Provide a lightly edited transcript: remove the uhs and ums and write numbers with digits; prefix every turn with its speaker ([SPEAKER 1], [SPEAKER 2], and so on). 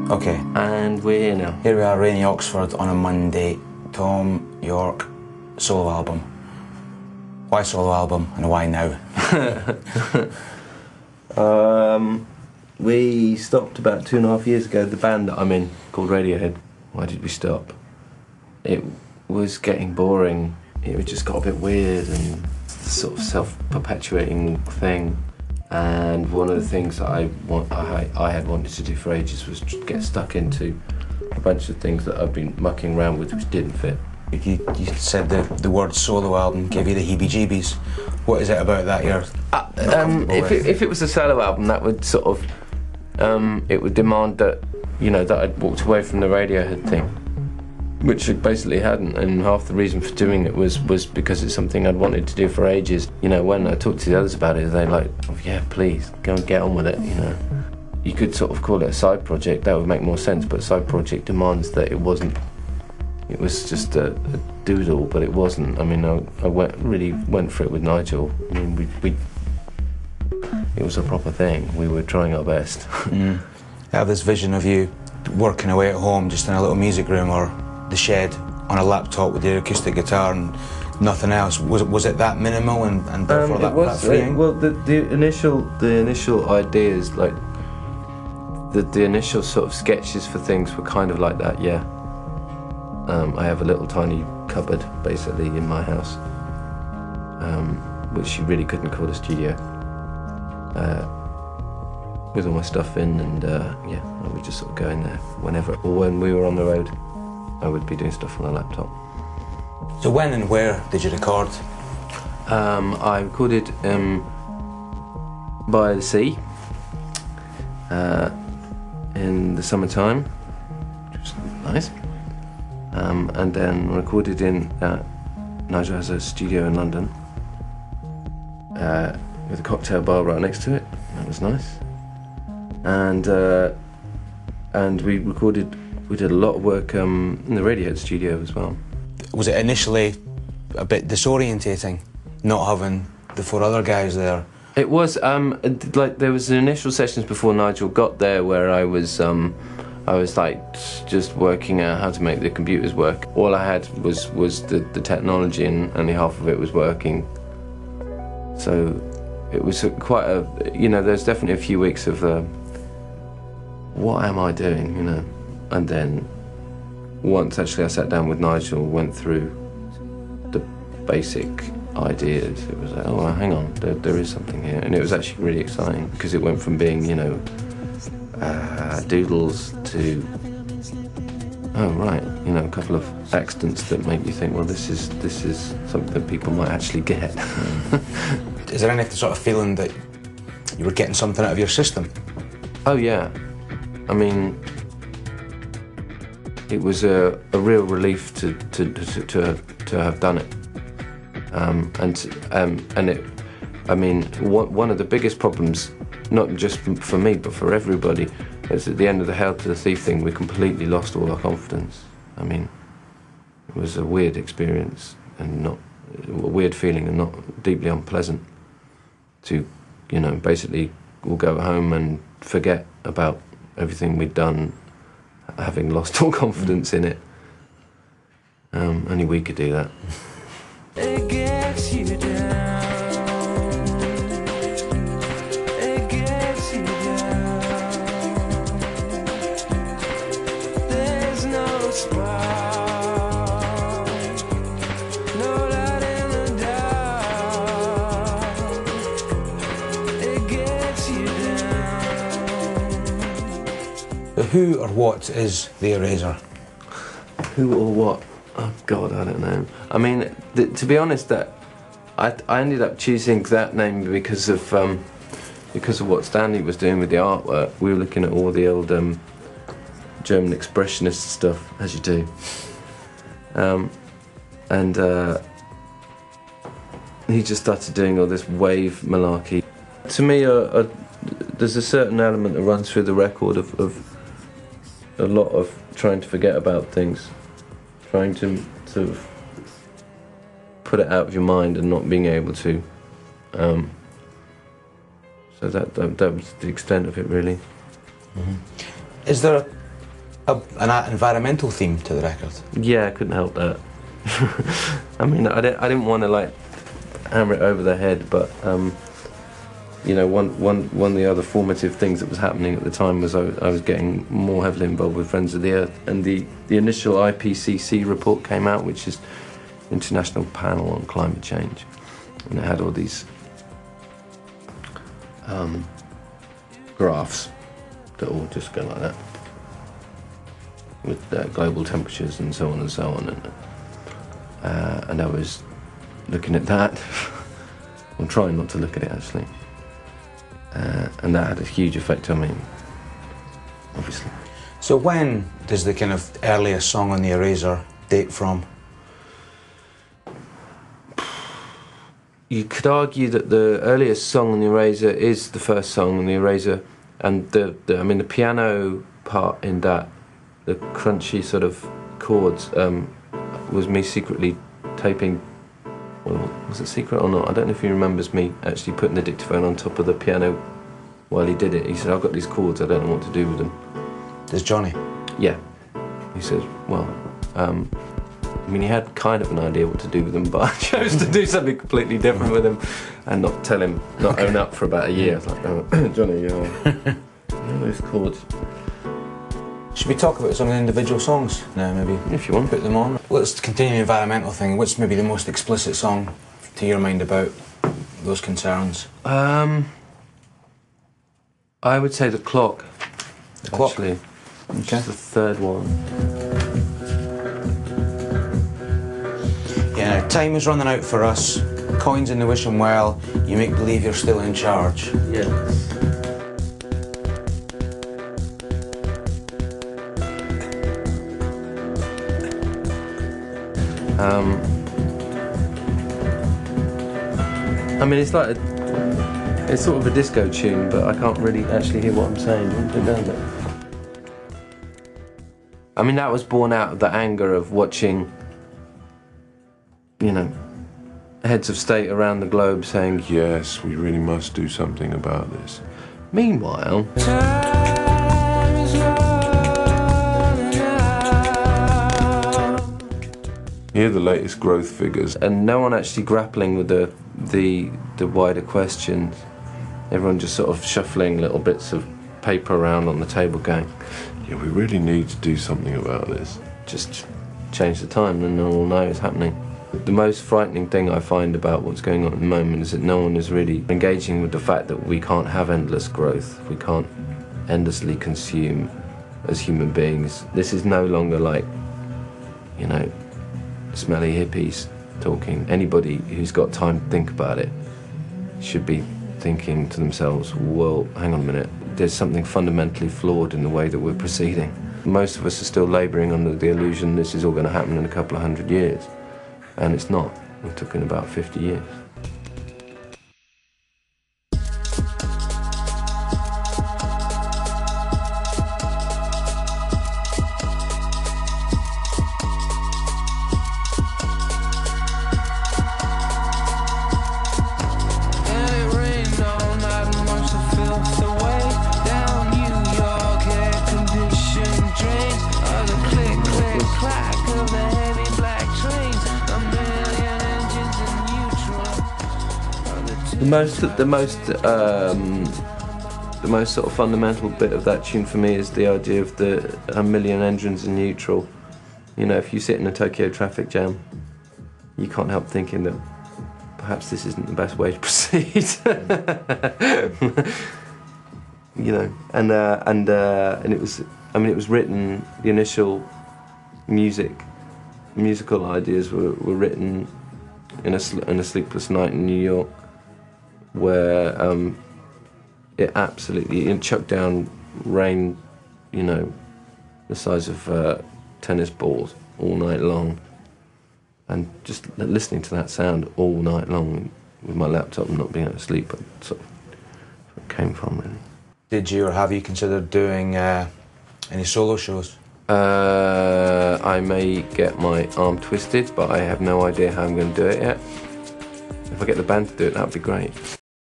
[SPEAKER 1] Okay.
[SPEAKER 2] And we're here now.
[SPEAKER 1] Here we are, rainy Oxford on a Monday. Thom Yorke, solo album. Why solo album and why now?
[SPEAKER 2] We stopped about 2.5 years ago. The band that I'm in, called Radiohead. Why did we stop? It was getting boring. It just got a bit weird and sort of self-perpetuating thing. And one of the things that I had wanted to do for ages was get stuck into a bunch of things that I've been mucking around with which didn't fit.
[SPEAKER 1] You said the word solo album gave you the heebie-jeebies. What is it about that you're
[SPEAKER 2] if it was a solo album, that would sort of it would demand that, you know, that I'd walked away from the Radiohead thing, which I basically hadn't, and half the reason for doing it was because it's something I'd wanted to do for ages. You know, when I talked to the others about it, they're like, oh, yeah, please, go and get on with it, you know. You could sort of call it a side project, that would make more sense, but a side project demands that it wasn't. It was just a doodle, but it wasn't. I mean, I really went for it with Nigel. I mean, it was a proper thing. We were trying our best.
[SPEAKER 1] I have this vision of you working away at home, just in a little music room or the shed on a laptop with your acoustic guitar and nothing else. Was it that minimal and therefore that freeing?
[SPEAKER 2] Well, the initial ideas, like the initial sort of sketches for things were kind of like that, yeah. I have a little tiny cupboard, basically, in my house, which you really couldn't call a studio, with all my stuff in, and yeah, I would just sort of go in there whenever, or when we were on the road, I would be doing stuff on a laptop.
[SPEAKER 1] So when and where did you record?
[SPEAKER 2] I recorded by the sea in the summertime, which was nice. And then recorded in Nigel has a studio in London with a cocktail bar right next to it. That was nice. And we did a lot of work in the Radiohead studio as well.
[SPEAKER 1] Was it initially a bit disorientating not having the 4 other guys there?
[SPEAKER 2] It was like there was initial sessions before Nigel got there where I was like just working out how to make the computers work. All I had was the technology, and only half of it was working. So it was quite a, you know, there's definitely a few weeks of what am I doing, you know? And then once actually I sat down with Nigel, went through the basic ideas, it was like, oh, well, hang on, there is something here. And it was actually really exciting because it went from being, you know, doodles to, oh right, you know, a couple of accidents that make you think, well, this is something that people might actually get.
[SPEAKER 1] Is there any sort of feeling that you were getting something out of your system?
[SPEAKER 2] Oh yeah, I mean, it was a real relief to have done it, and it, I mean, one of the biggest problems, not just for me, but for everybody, is at the end of the Hail to the Thief thing, we completely lost all our confidence. I mean, it was a weird experience, and a weird feeling, and not deeply unpleasant to, you know, basically we'll go home and forget about everything we'd done, having lost all confidence in it. Only we could do that. It gets you down.
[SPEAKER 1] Who or what is The Eraser?
[SPEAKER 2] Who or what? Oh God, I don't know. I mean, to be honest, that I ended up choosing that name because of what Stanley was doing with the artwork. We were looking at all the old German expressionist stuff, as you do, and he just started doing all this wave malarkey. To me, there's a certain element that runs through the record of a lot of trying to forget about things, trying to sort of put it out of your mind and not being able to. So that was the extent of it, really.
[SPEAKER 1] Mm-hmm. Is there an environmental theme to the record.
[SPEAKER 2] Yeah, I couldn't help that. I mean, I didn't want to like hammer it over the head, but you know, one of the other formative things that was happening at the time was I was getting more heavily involved with Friends of the Earth, and the initial IPCC report came out, which is International Panel on Climate Change, and it had all these graphs that all just go like that, with global temperatures and so on and so on, and I was looking at that. I'm trying not to look at it actually, and that had a huge effect on me, obviously.
[SPEAKER 1] So when does the kind of earliest song on the Eraser date from?
[SPEAKER 2] You could argue that the earliest song on the Eraser is the first song on the Eraser, and the piano part in that, the crunchy sort of chords, was me secretly taping. Well, was it secret or not? I don't know if he remembers me actually putting the dictaphone on top of the piano while he did it. He said, "I've got these chords, I don't know what to do with them."
[SPEAKER 1] Does Johnny?
[SPEAKER 2] Yeah. He says, well, I mean, he had kind of an idea what to do with them, but I chose to do something completely different with them and not tell him, not own up for about a year. I was like, oh, Johnny, those chords.
[SPEAKER 1] Should we talk about some of the individual songs now, maybe?
[SPEAKER 2] If you want.
[SPEAKER 1] Put them on. Let's continue the environmental thing. What's maybe the most explicit song to your mind about those concerns?
[SPEAKER 2] I would say The Clock.
[SPEAKER 1] The Clock?
[SPEAKER 2] Actually.
[SPEAKER 1] Okay.
[SPEAKER 2] It's the third one.
[SPEAKER 1] Yeah, time is running out for us. Coins in the wishing well. You make believe you're still in charge.
[SPEAKER 2] Yes. I mean, it's like it's sort of a disco tune, but I can't really actually hear what I'm saying. I mean, that was born out of the anger of watching, you know, heads of state around the globe saying, yes, we really must do something about this. Meanwhile, here are the latest growth figures, and no one actually grappling with the wider questions. Everyone just sort of shuffling little bits of paper around on the table going, yeah, we really need to do something about this. Just change the time and no one will know it's happening. The most frightening thing I find about what's going on at the moment is that no one is really engaging with the fact that we can't have endless growth. We can't endlessly consume as human beings. This is no longer like, you know, smelly hippies talking. Anybody who's got time to think about it should be thinking to themselves, well, hang on a minute, there's something fundamentally flawed in the way that we're proceeding. Most of us are still labouring under the illusion this is all going to happen in a couple of 100 years, and it's not. We're talking about 50 years. The most sort of fundamental bit of that tune for me is the idea of a million engines in neutral. You know, if you sit in a Tokyo traffic jam, you can't help thinking that perhaps this isn't the best way to proceed. You know, and it was. I mean, it was written. The initial musical ideas were written in a sleepless night in New York, where it chucked down rain, you know, the size of tennis balls all night long, and just listening to that sound all night long with my laptop and not being able to sleep, that's sort of where it came from, really.
[SPEAKER 1] Did you or have you considered doing any solo shows?
[SPEAKER 2] I may get my arm twisted, but I have no idea how I'm going to do it yet. If I get the band to do it, that would be great.